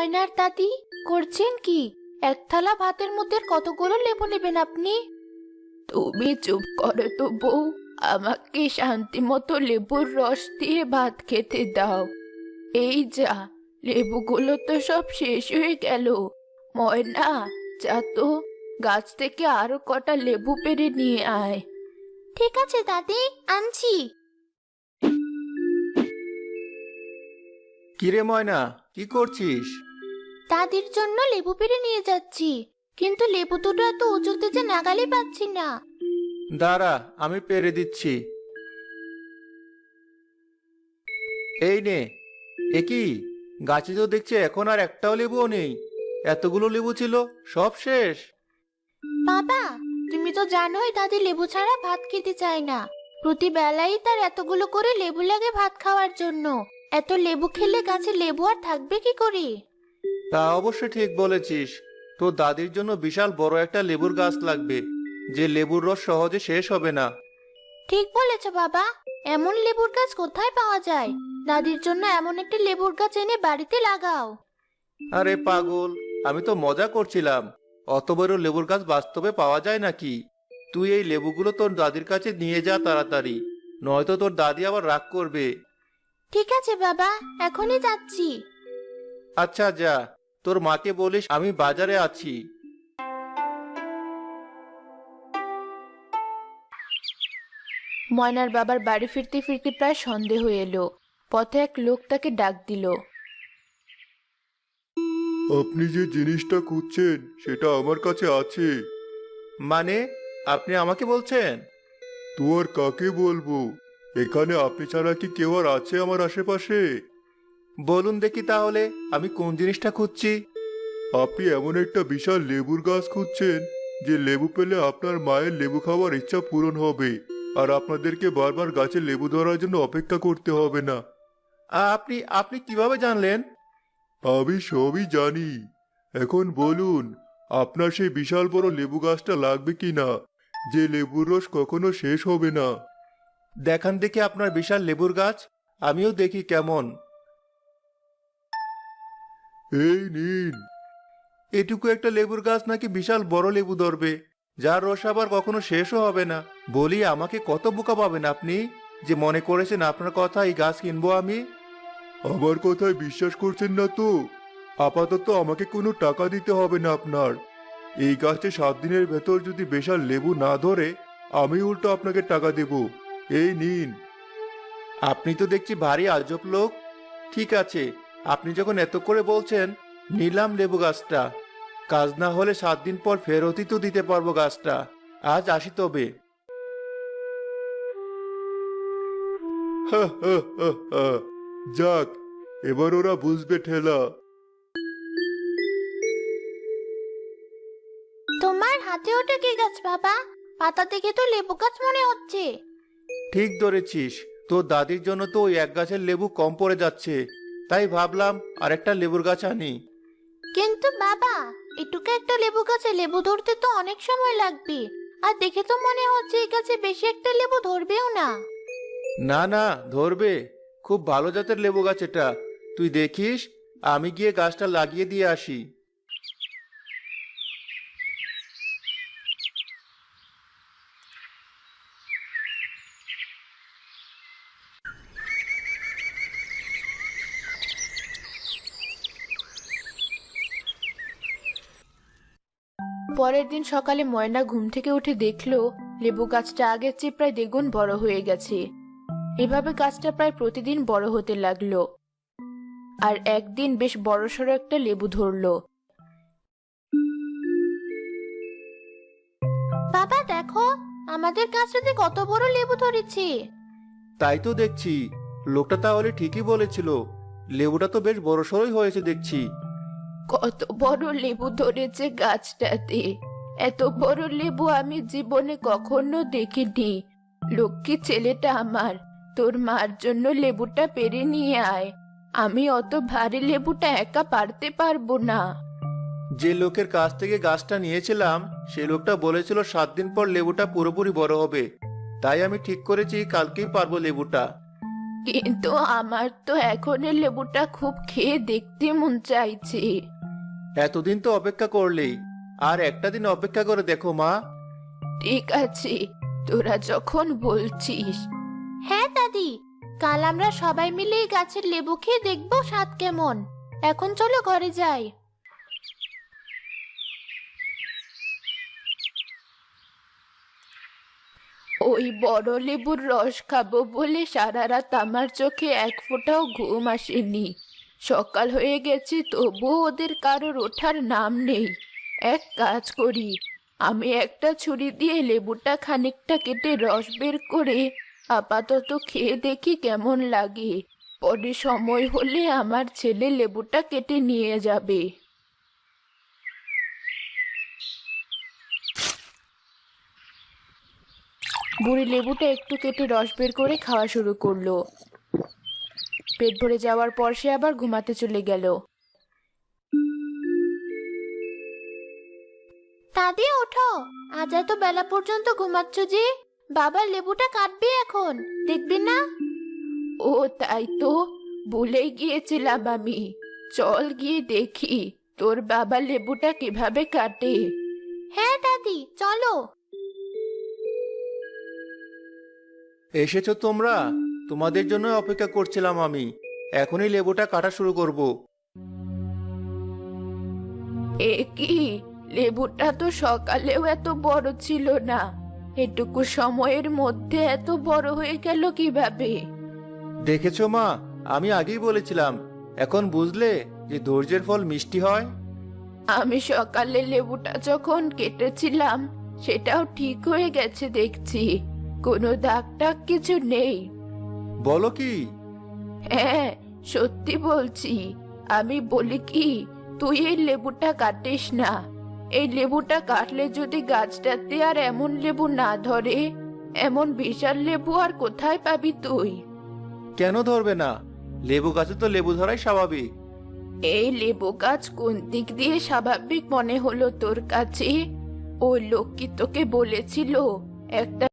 ময়নার দাদি, করছেন কি? এক থালা ভাতের মধ্যে কতগুলো লেবু নেবেন আপনি? তুমি চুপ করো তো বউ, আমাকে শান্তি মতো লেবুর রস দিয়ে ভাত খেতে দাও। এই যা, লেবুগুলো তো সব শেষ হয়ে গেল। ময়না, যা তো, গাছ থেকে আরো কটা লেবু পেড়ে নিয়ে আয়। ঠিক আছে দাদি, আনছি। কিরে ময়না, কি করছিস? দাদির জন্য লেবু পেড়ে নিয়ে যাচ্ছি, কিন্তু লেবু দুটো এত উঁচুতে যে নাগালই পাচ্ছি না। দাঁড়া, আমি পেরে দিচ্ছি। এই নে। এ কি, গাছে তো দেখছি এখন আর একটাও লেবুও নেই। এতগুলো লেবু ছিল, সব শেষ। বাবা, তুমি তো জানোই দাদি লেবু ছাড়া ভাত খেতে চায় না। প্রতি বেলাই তার এতগুলো করে লেবু লাগে ভাত খাওয়ার জন্য। এত লেবু খেলে গাছে লেবু আর থাকবে কি করে? তা অবশ্য ঠিক বলেছিস। তোর দাদির জন্য বিশাল বড় একটা লেবুর গাছ লাগবে, যে লেবুর রস সহজে শেষ হবে না। ঠিক বলেছো বাবা, এমন লেবুর গাছ কোথায় পাওয়া যায়? দাদির জন্য এমন একটা লেবুর গাছ এনে বাড়িতে লাগাও। আরে পাগল, আমি তো মজা করছিলাম। অত বড় লেবুর গাছ বাস্তবে পাওয়া যায় নাকি? তুই এই লেবুগুলো তোর দাদির কাছে নিয়ে যা তাড়াতাড়ি, নয়তো তোর দাদি আবার রাগ করবে। ঠিক আছে বাবা, এখনই যাচ্ছি। আচ্ছা যা, তোর মাকে বলিস আমি বাজারে আছি। ময়নার বাবার বাড়ি ফিরতে ফিরতে প্রায় সন্ধে হয়ে এলো। পথে এক লোক তাকে ডাক দিল। আপনি যে জিনিসটা খুঁজছেন সেটা আমার কাছে আছে। মানে, আপনি আমাকে বলছেন? তো আর কাকে বলবো? এখানে আপনি ছাড়া কি কেউ আর আছে আমার আশেপাশে? বলুন দেখি তাহলে, আমি কোন জিনিসটা খুঁজছি। আপনি এমন একটা বিশাল লেবুর গাছ খুঁজছেন যে লেবু পেলে আপনার মায়ের লেবু খাওয়ার ইচ্ছা পূরণ হবে, আর আপনাদেরকে বারবার গাছে লেবু ধরার জন্য অপেক্ষা করতে হবে না। আপনি আপনি কিভাবে জানলেন? আমি সবই জানি। এখন বলুন, আপনার সেই বিশাল বড় লেবু গাছটা লাগবে কি না, যে লেবুর রস কখনো শেষ হবে না? দেখান দেখি আপনার বিশাল লেবুর গাছ, আমিও দেখি কেমন। এই নিন। এটুকু একটা লেবুর গাছ নাকি বিশাল বড় লেবু ধরবে, যার রস আবার কখনো শেষও হবে না? বলি, আমাকে কত বোকা পাবেন আপনি, যে মনে করেছেন আপনার কথা এই গাছ কিনবো আমি? আমার কথায় বিশ্বাস করছেন না তো? আপাতত আমাকে কোনো টাকা দিতে হবে না আপনার। এই গাছে 7 দিনের ভেতর যদি বিশাল লেবু না ধরে, আমি উল্টো আপনাকে টাকা দেব। এই নিন। আপনি তো দেখছি ভারী আজব লোক। ঠিক আছে, আপনি যখন এত করে বলছেন, নিলাম লেবু গাছটা। কাজ না হলে 7 দিন পর ফেরতই তো দিতে পারবো গাছটা। আজ আসি তবে। হা হা হা হা। যাক, এবার ওরা বুঝবে ঠেলা। তোমার হাতে ওটা কি গাছ বাবা? পাতা দেখে তো লেবু গাছ মনে হচ্ছে। ঠিক ধরেছিস, তোর দাদির জন্য তো ওই এক গাছের লেবু কম পড়ে যাচ্ছে, তাই ভাবলাম আরেকটা লেবুর গাছ আনি। কিন্তু বাবা, এটুকু একটা লেবু গাছে লেবু ধরতে তো অনেক সময় লাগবে। আর দেখে তো মনে হচ্ছে এই গাছে বেশি একটা লেবু ধরবেও না। না না, ধরবে। খুব ভালো জাতের লেবু গাছ এটা। তুই দেখিস, আমি গিয়ে গাছটা লাগিয়ে দিয়ে আসি। পরের দিন সকালে ময়না ঘুম থেকে উঠে দেখলো লেবু গাছটা আগের চেয়ে প্রায় দ্বিগুণ বড় হয়ে গেছে। এভাবে গাছটা প্রায় প্রতিদিন বড় হতে লাগলো, আর একদিন বেশ বড়সড় একটা লেবু ধরলো। বাবা দেখো, আমাদের গাছটাতে কত বড় লেবু ধরেছে। তাই তো দেখছি, লোকটা তাহলে ঠিকই বলেছিল। লেবুটা তো বেশ বড়সড়ই হয়েছে দেখছি। কত বড় লেবু ধরেছে গাছটাতে! এত বড় লেবু আমি জীবনে কখনো দেখিনি। লক্ষ্মী ছেলেটা আমার, তোর মার জন্য লেবুটা পেড়ে নিয়ে আয়। আমি অত ভারী লেবুটা একা পারতে পারবো না। যে লোকের কাছ থেকে গাছটা নিয়েছিলাম, সে লোকটা বলেছিল 7 দিন পর লেবুটা পুরোপুরি বড় হবে। তাই আমি ঠিক করেছি কালকেই পারবো লেবুটা। কিন্তু আমার তো এখন এই লেবুটা খুব খেয়ে দেখতে মন চাইছে। এতদিন তো অপেক্ষা করলেই, আর একটা দিন অপেক্ষা করে দেখো মা। ঠিক আছে, তোরা যখন বলছিস। হ্যাঁ দাদি, কাল আমরা সবাই মিলে এই গাছের লেবু খেয়ে দেখবো স্বাদ কেমন। এখন চলো ঘরে যাই। ওই বড় লেবুর রস খাবো বলে সারা রাত আমার চোখে এক ফোঁটাও ঘুম আসেনি। সকাল হয়ে গেছে তবুও ওদের কারোর ওঠার নাম নেই। এক কাজ করি, আমি একটা ছুরি দিয়ে লেবুটা খানিকটা কেটে রস বের করে আপাতত খেয়ে দেখি কেমন লাগে। পরে সময় হলে আমার ছেলে লেবুটা কেটে নিয়ে যাবে। বুড়ি লেবুটা একটু কেটে রস বের করে খাওয়া শুরু করলো। পেট ভরে যাওয়ার পর সে আবার ঘুমাতে চলে গেল। দাদি ওঠো, আজ এত বেলা পর্যন্ত ঘুমাচ্ছ যে? বাবা লেবুটা কাটবে এখন, দেখবি না? ও তাই তো, ভুলেই গিয়েছিলাম আমি। চল গিয়ে দেখি তোর বাবা লেবুটা কিভাবে কাটে। হ্যাঁ দাদি, চলো। এসেছো তোমরা? তোমাদের জন্য অপেক্ষা করছিলাম আমি। এখনই লেবুটা কাটা শুরু করব। এ কি, লেবুটা তো সকালেও এত বড় ছিল না, এটুকু সময়ের মধ্যে এত বড় হয়ে গেল কিভাবে? দেখেছো মা, আমি আগেই বলেছিলাম। এখন বুঝলে যে ধৈর্যের ফল মিষ্টি হয়। আমি সকালে লেবুটা যখন কেটেছিলাম সেটাও ঠিক হয়ে গেছে দেখছি, কোনো দাগ টাগ কিছু নেই। বলো কি? হ্যাঁ, সত্যি বলছি। আমি বলি কি, তুই এই লেবুটা কাটিস না। এই লেবুটা কাটলে যদি গাছটাতে আর এমন লেবু না ধরে, এমন বিশাল লেবু আর কোথায় পাবি তুই? কেন ধরবে না? লেবু গাছে তো লেবু ধরাই স্বাভাবিক। এই লেবু গাছ কোন দিক দিয়ে স্বাভাবিক মনে হলো তোর কাছে? ওই লোক কি তোকে বলেছিল একটা